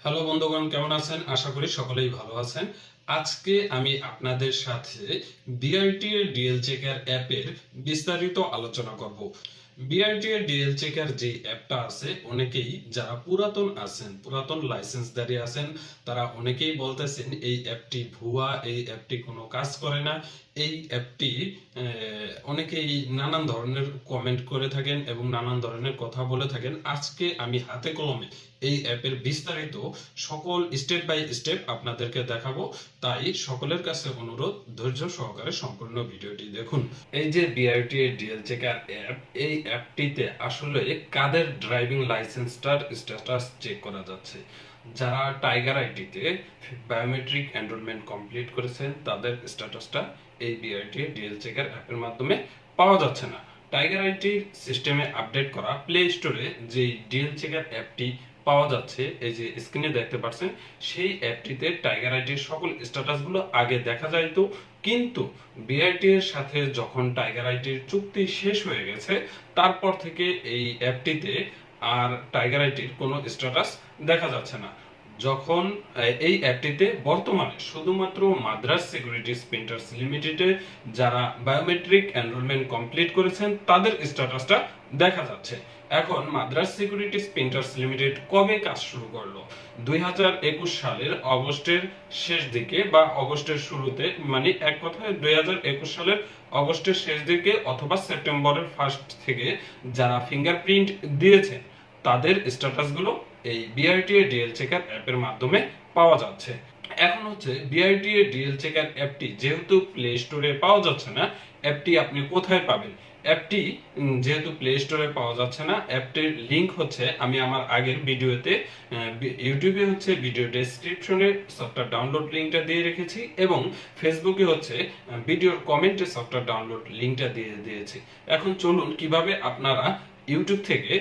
Hello বন্ধুগণ, কেমন আছেন? আশা করি সকলেই ভালো আছেন। আজকে আমি আপনাদের সাথে BRTA ডিএল চেকার অ্যাপের বিস্তারিত আলোচনা করব। BRTA ডিএল চেকার যে অ্যাপটা আছে, অনেকেই যারা পুরাতন লাইসেন্সধারী আছেন, তারা অনেকেই বলতেছেন এই অ্যাপটি ভুয়া, এই অ্যাপটি কোনো কাজ করে না। এই অ্যাপটি অনেকেই নানান ধরনের কমেন্ট করে থাকেন এবং নানান ধরনের কথা বলে থাকেন। আজকে আমি হাতে কলমে এই অ্যাপের বিস্তারিত সকল স্টেপ বাই স্টেপ আপনাদেরকে দেখাবো। তাই সকলের কাছে অনুরোধ, ধৈর্য সহকারে সম্পূর্ণ ভিডিওটি দেখুন। এই যে BRTA ডিএল চেকার অ্যাপ, এই অ্যাপটিতে আসলে কাদের ড্রাইভিং লাইসেন্সটার স্ট্যাটাস চেক করা যাচ্ছে। যারা টাইগার আইটিতে বায়োমেট্রিক এনরোলমেন্ট কমপ্লিট করেছেন, তাদের স্ট্যাটাসটা এই BRTA ডিএল চেকার অ্যাপের মাধ্যমে পাওয়া যাচ্ছে না। টাইগার আইটি সিস্টেমে আপডেট করা প্লে স্টোরে যে ডিএল চেকার অ্যাপটি পাওয়া যাচ্ছে, এই যে স্ক্রিনে দেখতে পাচ্ছেন, সেই অ্যাপটিতে টাইগার আইটির সকল স্ট্যাটাসগুলো আগে দেখা যাইতো। কিন্তু বিআরটি এর সাথে যখন টাইগার আইটির চুক্তি শেষ হয়ে গেছে, তারপর থেকে এই অ্যাপটিতে আর টাইগার আইটির কোনো স্ট্যাটাস দেখা যাচ্ছে না। যখন এই অ্যাপটিতে বর্তমানে শুধুমাত্র মাদ্রাজ সিকিউরিটিজ পেইন্টার্স লিমিটেডে যারা বায়োমেট্রিক এনরোলমেন্ট কমপ্লিট করেছেন, তাদের স্ট্যাটাসটা দেখা যাচ্ছে। এখন মাদ্রাজ সিকিউরিটিজ পেইন্টার্স লিমিটেড কবে কাজ শুরু করলো? 2021 সালের অগস্টের শেষ দিকে বা অগস্টের শুরুতে, মানে এক কথায় 2021 সালের অগস্টের শেষ দিকে অথবা সেপ্টেম্বরের ফার্স্ট থেকে যারা ফিঙ্গারপ্রিন্ট দিয়েছে, তাদের স্ট্যাটাসগুলো এই BRTA ডিএল চেকার অ্যাপের মাধ্যমে পাওয়া যাচ্ছে। এখন হচ্ছে BRTA ডিএল চেকার অ্যাপটি যেহেতু প্লে স্টোরে পাওয়া যাচ্ছে না, অ্যাপটি আপনি কোথায় পাবেন? অ্যাপটি যেহেতু প্লে স্টোরে পাওয়া যাচ্ছে না, অ্যাপটির লিংক হচ্ছে আমি আমার আগের ভিডিওতে ইউটিউবে হচ্ছে ভিডিও ডেসক্রিপশনে সফটওয়্যার ডাউনলোড লিংকটা দিয়ে রেখেছি, এবং ফেসবুকে হচ্ছে ভিডিওর কমেন্টে সফটওয়্যার ডাউনলোড লিংকটা দিয়ে দিয়েছি। এখন চলুন কিভাবে আপনারা ইউটিউব থেকে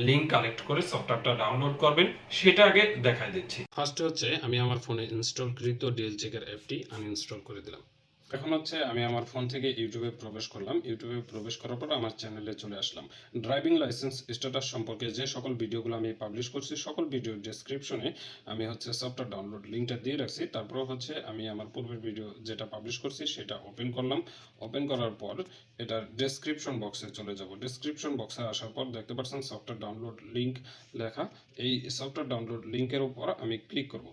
লিংক কালেক্ট করে সফটওয়্যারটা ডাউনলোড করবেন সেটা আগে দেখাই দিচ্ছি। ফার্স্টে হচ্ছে আমি আমার ফোনে ইনস্টলকৃত ডিএল চেকার অ্যাপটি আনইনস্টল করে দিলাম। এখন হচ্ছে আমি আমার ফোন থেকে ইউটিউবে প্রবেশ করলাম। ইউটিউবে প্রবেশ করার পর আমার চ্যানেলে চলে আসলাম। ড্রাইভিং লাইসেন্স স্ট্যাটাস সম্পর্কে যে সকল ভিডিওগুলো আমি পাবলিশ করছি, সকল ভিডিওর ডেসক্রিপশনে আমি হচ্ছে সফটওয়্যার ডাউনলোড লিঙ্কটা দিয়ে রাখছি। তারপর হচ্ছে আমি আমার পূর্বের ভিডিও যেটা পাবলিশ করছি সেটা ওপেন করলাম। ওপেন করার পর এটার ডেসক্রিপশন বক্সে চলে যাব। ডেসক্রিপশন বক্সে আসার পর দেখতে পাচ্ছেন সফটওয়্যার ডাউনলোড লিঙ্ক লেখা। এই সফটওয়্যার ডাউনলোড লিঙ্কের উপর আমি ক্লিক করব।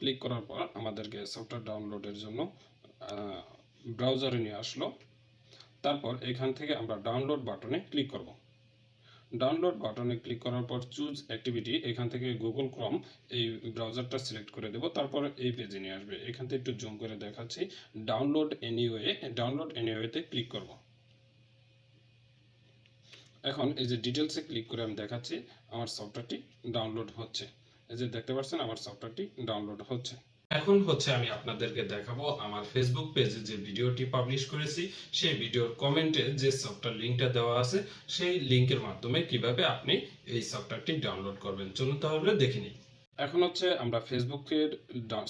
ক্লিক করার পর আমাদেরকে সফটওয়্যার ডাউনলোডের জন্য ব্রাউজারে নিয়ে আসলো। তারপর এখান থেকে আমরা ডাউনলোড বাটনে ক্লিক করব। ডাউনলোড বাটনে ক্লিক করার পর চুজ অ্যাক্টিভিটি, এখান থেকে গুগল ক্রোম এই ব্রাউজারটা সিলেক্ট করে দেব। তারপর এই পেজে নিয়ে আসবে। এখান থেকে একটু জুম করে দেখাচ্ছি। ডাউনলোড এনিওয়েতে ক্লিক করব। এখন এই যে ডিটেলসে ক্লিক করে আমি দেখাচ্ছি আমার সফটওয়্যারটি ডাউনলোড হচ্ছে। এই যে দেখতে পাচ্ছেন আমার সফটওয়্যারটি ডাউনলোড হচ্ছে। এখন হচ্ছে আমি আপনাদেরকে দেখাবো আমার ফেসবুক পেজে যে ভিডিওটি পাবলিশ করেছি, সেই ভিডিওর কমেন্টে যে সফটওয়্যার লিঙ্কটা দেওয়া আছে, সেই লিঙ্কের মাধ্যমে কিভাবে আপনি এই সফটওয়্যারটি ডাউনলোড করবেন। চলুন তাহলে দেখে নিই। এখন হচ্ছে আমরা ফেসবুকের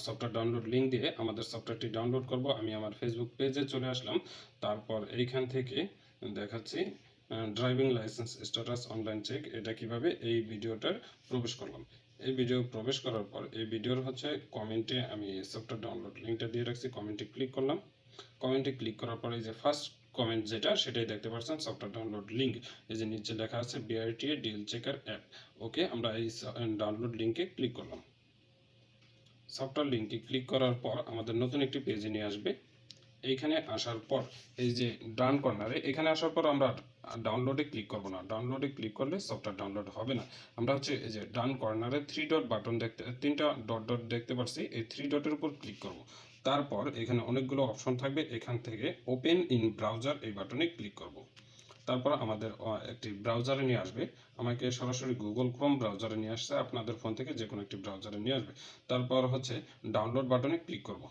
সফটওয়্যার ডাউনলোড লিঙ্ক দিয়ে আমাদের সফটওয়্যারটি ডাউনলোড করব। আমি আমার ফেসবুক পেজে চলে আসলাম। তারপর এইখান থেকে দেখাচ্ছি driving licence status online check, এটা কিভাবে, এই ভিডিওটার প্রবেশ করলাম। এই ভিডিও প্রবেশ করার পর এই ভিডিওর হচ্ছে কমেন্টে আমি সফটওয়্যার ডাউনলোড লিঙ্কটা দিয়ে রাখছি। কমেন্টে ক্লিক করলাম। কমেন্টে ক্লিক করার পরে যে ফার্স্ট কমেন্ট যেটা, সেটাই দেখতে পাচ্ছেন সফটওয়্যার ডাউনলোড লিঙ্ক। এই যে নিচে লেখা আছে BRTA ডিএল চেকার অ্যাপ। ওকে, আমরা এই ডাউনলোড লিঙ্কে ক্লিক করলাম। সফটওয়্যার লিঙ্কে ক্লিক করার পর আমাদের নতুন একটি পেজে নিয়ে আসবে। এইখানে আসার পর এই যে ডান কর্নারে, এখানে আসার পর আমরা ডাউনলোডে ক্লিক করব না। ডাউনলোডে ক্লিক করলে সফটওয়্যার ডাউনলোড হবে না। আমরা হচ্ছে এই যে ডান কর্নারে থ্রি ডট বাটন দেখতে, তিনটা ডট ডট দেখতে পাচ্ছি, এই থ্রি ডটের উপর ক্লিক করব। তারপর এখানে অনেকগুলো অপশন থাকবে, এখান থেকে ওপেন ইন ব্রাউজার এই বাটনে ক্লিক করব। তারপর আমাদের একটি ব্রাউজারে নিয়ে আসবে। আমাকে সরাসরি গুগল ক্রোম ব্রাউজারে নিয়ে আসছে, আপনাদের ফোন থেকে যে কোনো একটি ব্রাউজারে নিয়ে আসবে। তারপর হচ্ছে ডাউনলোড বাটনে ক্লিক করব।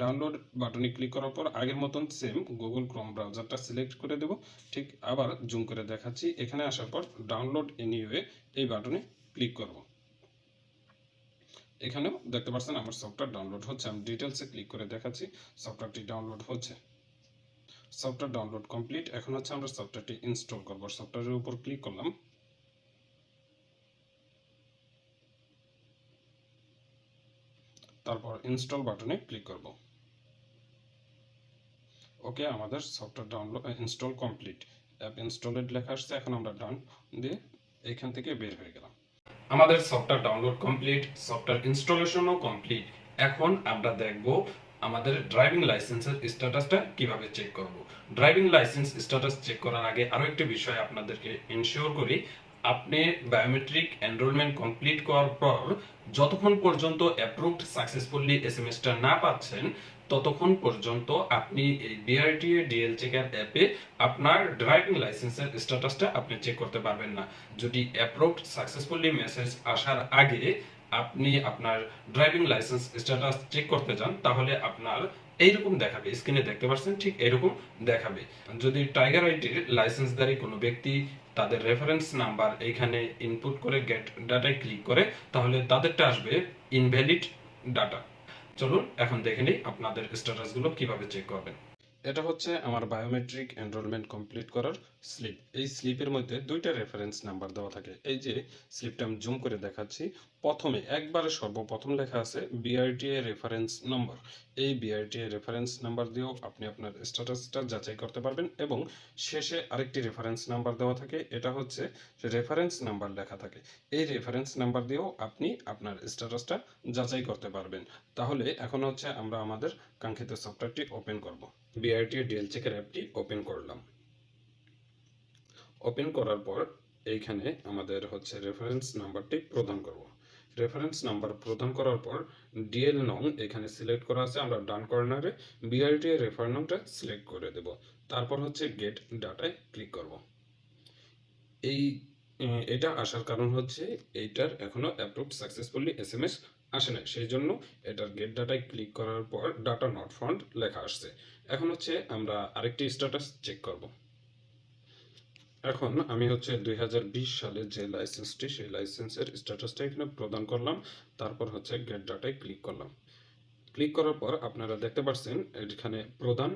ডাউনলোড বাটনে ক্লিক করার পর আগের মতন সেম গুগল ক্রোম ব্রাউজারটা সিলেক্ট করে দেব। ঠিক আবার জুম করে দেখাচ্ছি। এখানে আসার পর ডাউনলোড এনিওয়ে এই বাটনে ক্লিক করব। এখানেও দেখতে পাচ্ছেন আমার সফটওয়্যার ডাউনলোড হচ্ছে। আমি ডিটেলসে ক্লিক করে দেখাচ্ছি সফটওয়্যারটি ডাউনলোড হচ্ছে। Software download complete. এখন হচ্ছে আমরা সফটওয়্যারটি ইনস্টল করব। সফটওয়্যারের উপর ক্লিক করলাম। তারপর ইনস্টল বাটনে ক্লিক করব। ওকে, আমাদের software download install complete, app installed লেখা আসছে। এখন আমরা ডান দিয়ে এখান থেকে বের হয়ে গেলাম। আমাদের সফটওয়্যার ডাউনলোড কমপ্লিট, সফটওয়্যার ইনস্টলেশনও কমপ্লিট। এখন আমরা দেখব আমাদের ড্রাইভিং লাইসেন্সের স্ট্যাটাসটা কিভাবে চেক করব। ড্রাইভিং লাইসেন্স স্ট্যাটাস চেক করার আগে আরো একটি বিষয় আপনাদেরকে এনশিওর করি, আপনি বায়োমেট্রিক এনরোলমেন্ট কমপ্লিট করার পর যতক্ষণ পর্যন্ত অ্যাপ্রুভড সাকসেসফুলি এসএমএসটা না পাচ্ছেন ততক্ষণ পর্যন্ত আপনি এই বিআরটিএ ডিএল চেকার অ্যাপে আপনার ড্রাইভিং লাইসেন্সের স্ট্যাটাসটা আপনি চেক করতে পারবেন না। যদি অ্যাপ্রুভড সাকসেসফুলি মেসেজ আসার আগে আপনি আপনার ড্রাইভিং লাইসেন্স স্ট্যাটাস চেক করতে যান তাহলে আপনার এইরকম দেখাবে, স্ক্রিনে দেখতে পাচ্ছেন ঠিক এইরকম দেখাবে। যদি টাইগার আইটির লাইসেন্সধারী কোনো ব্যক্তি তাদের রেফারেন্স নাম্বার এখানে ইনপুট করে গেট ডাটায় ক্লিক করে তাহলে তাদেরটা আসবে ইনভ্যালিড ডাটা। চলুন এখন দেখে নিই আপনাদের স্ট্যাটাসগুলো কিভাবে চেক করবেন। এটা হচ্ছে আমার বায়োমেট্রিক এনরোলমেন্ট কমপ্লিট করার স্লিপ। এই স্লিপের মধ্যে দুইটা রেফারেন্স নাম্বার দেওয়া থাকে। এই যে স্লিপটা আমি জুম করে দেখাচ্ছি, প্রথমে একবারে সর্বপ্রথম লেখা আছে বিআরটিএ রেফারেন্স নম্বর। এই বিআরটিএ রেফারেন্স নাম্বার দিয়েও আপনি আপনার স্ট্যাটাসটা যাচাই করতে পারবেন এবং শেষে আরেকটি রেফারেন্স নাম্বার দেওয়া থাকে, এটা হচ্ছে রেফারেন্স নাম্বার লেখা থাকে। এই রেফারেন্স নাম্বার দিয়েও আপনি আপনার স্ট্যাটাসটা যাচাই করতে পারবেন। তাহলে এখন হচ্ছে আমরা আমাদের কাঙ্ক্ষিত সফটওয়্যারটি ওপেন করব। বিআরটিএ ডিএল চেকার অ্যাপটি ওপেন করলাম। ওপেন করার পর এইখানে আমাদের হচ্ছে রেফারেন্স নাম্বারটি প্রদান করব। রেফারেন্স নাম্বার প্রদান করার পর ডিএল নং এখানে সিলেক্ট করা আছে, আমরা ডান কর্নারে বিআরটিএ রেফার নংটা সিলেক্ট করে দেব। তারপর হচ্ছে গেট ডাটায় ক্লিক করব। এটা আসার কারণ হচ্ছে এইটার এখনো অ্যাপ্রুভড সাকসেসফুলি এসএমএস আসে না, সেই জন্য এটার গেট ডাটায় ক্লিক করার পর ডাটা নট ফাউন্ড লেখা আসছে। এখন হচ্ছে আমরা আরেকটি স্ট্যাটাস চেক করব। এখন আমি হচ্ছে 2020 সালে যে লাইসেন্সটি সেই লাইসেন্সের স্ট্যাটাসটা এখানে প্রদান করলাম। তারপর হচ্ছে গেট ডাটায় ক্লিক করলাম। ক্লিক করার পর আপনারা দেখতে পাচ্ছেন এখানে প্রদান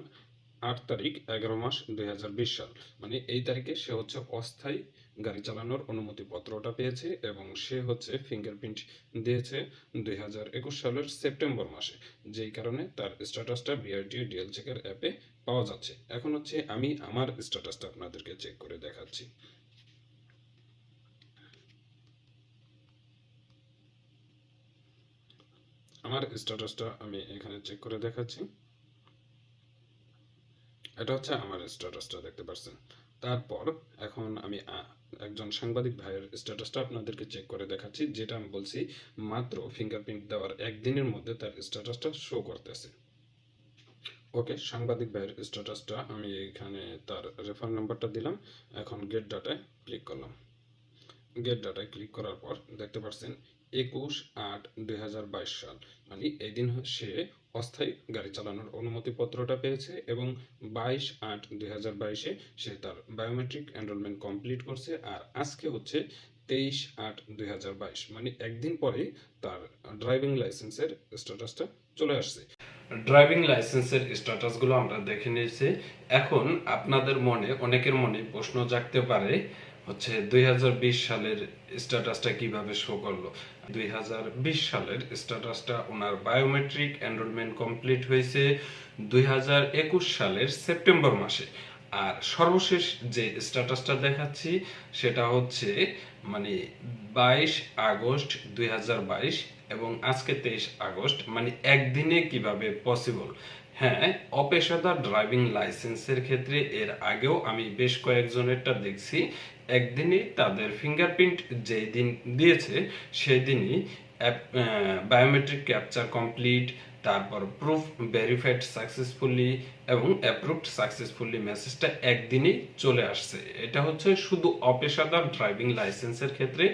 8 তারিখ 11 মাস 2020 সাল, মানে এই তারিখে সে হচ্ছে অস্থায়ী গাড়ি চালানোর অনুমতিপত্রটা পেয়েছে এবং সে হচ্ছে ফিঙ্গারপ্রিন্ট দিয়েছে 2021 সালের সেপ্টেম্বর মাসে, যেই কারণে তার স্ট্যাটাসটা বিআরটিএ ডিএল চেকার অ্যাপে পাওয়া যাচ্ছে। এখন হচ্ছে আমি আমার স্ট্যাটাসটা আপনাদেরকে চেক করে দেখাচ্ছি। আমার স্ট্যাটাসটা আমি এখানে চেক করে দেখাচ্ছি। এটা হচ্ছে আমার স্ট্যাটাসটা দেখতে পাচ্ছেন। তারপর এখন আমি একজন সাংবাদিক ভাইয়ের স্ট্যাটাসটা আপনাদেরকে চেক করে দেখাচ্ছি, যেটা আমি বলছি মাত্র ফিঙ্গারপ্রিন্ট দেওয়ার একদিনের মধ্যে তার স্ট্যাটাসটা শো করতেছে। ওকে, সাংবাদিক ভাইয়ের স্ট্যাটাসটা আমি এখানে তার রেফার নাম্বারটা দিলাম। এখন গেট ডাটায় ক্লিক করলাম। গেট ডাটায় ক্লিক করার পর দেখতে পাচ্ছেন 21/8/2022 সাল, মানে এই দিন সে অস্থায়ী গাড়ি চালানোর অনুমতিপত্রটা পেয়েছে এবং 22/8/2022-এ সে তার বায়োমেট্রিক এনরোলমেন্ট কমপ্লিট করছে। আর আজকে হচ্ছে 23/8/2022, মানে একদিন পরেই তার ড্রাইভিং লাইসেন্সের স্ট্যাটাসটা চলে আসছে। ড্রাইভিং লাইসেন্সের স্ট্যাটাসগুলো আমরা দেখে নিয়েছি। এখন আপনাদের মনে অনেকের মনে প্রশ্ন জাগতে পারে হচ্ছে 2020 সালের স্ট্যাটাসটা কিভাবে শো করলো। 2020 সালের স্ট্যাটাসটা ওনার বায়োমেট্রিক এনরোলমেন্ট কমপ্লিট হয়েছে 2021 সালের সেপ্টেম্বর মাসে। আর সর্বশেষ যে স্ট্যাটাসটা দেখাচ্ছি সেটা হচ্ছে মানে 22 আগস্ট 2022 এবং আজকে 23 আগস্ট, মানে একদিনে কিভাবে পসিবল। হ্যাঁ, অপেশাদার ড্রাইভিং লাইসেন্সের ক্ষেত্রে এর আগেও আমি বেশ কয়েকজনেরটা দেখছি একদিনই তাদের ফিঙ্গারপ্রিন্ট যেই দিন দিয়েছে সেই দিনই বায়োমেট্রিক ক্যাপচার কমপ্লিট, তারপর প্রুফ ভেরিফাইড সাকসেসফুলি এবং অ্যাপ্রুভড সাকসেসফুলি মেসেজটা একদিনই চলে আসছে। এটা হচ্ছে শুধু অপেশাদার ড্রাইভিং লাইসেন্সের ক্ষেত্রে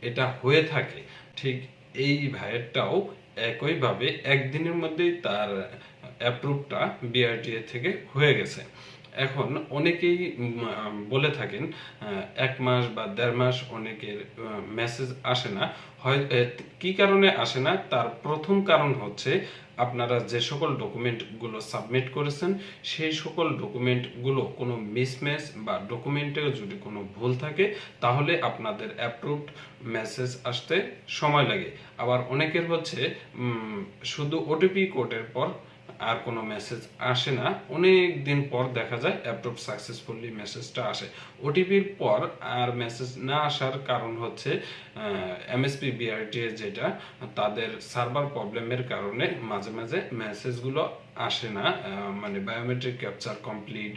এটা হয়ে থাকে। ঠিক এই ভাইয়েরটাও একইভাবে একদিনের মধ্যেই তার অ্যাপ্রুভটা বিআরটিএ থেকে হয়ে গেছে। এখন অনেকেই বলে থাকেন 1 মাস বা 1.5 মাস অনেকের মেসেজ আসে না। হয় কি কারণে আসে না, তার প্রথম কারণ হচ্ছে আপনারা যে সকল ডকুমেন্টগুলো সাবমিট করেছেন সেই সকল ডকুমেন্টগুলো কোনো মিসম্যাচ বা ডকুমেন্টে যদি কোনো ভুল থাকে তাহলে আপনাদের অ্যাপ্রুভড মেসেজ আসতে সময় লাগে। আবার অনেকের হচ্ছে শুধু ওটিপি কোডের পর আর কোনো মেসেজ আসে না, অনেক দিন পর দেখা যায় অ্যাপ্রুভ সাকসেসফুলি মেসেজটা আসে। ওটিপির পর আর মেসেজ না আসার কারণ হচ্ছে এমএসপি বিআরটিএ যেটা, তাদের সার্ভার প্রবলেমের কারণে মাঝে মাঝে মেসেজগুলো আসে না। মানে biometric capture complete,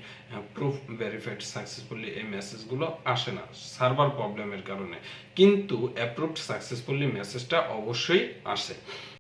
proof verified successfully, এই মেসেজগুলো আসে না সার্ভার প্রবলেমের কারণে। কিন্তু অ্যাপ্রুভড সাকসেসফুলি মেসেজটা অবশ্যই আসে।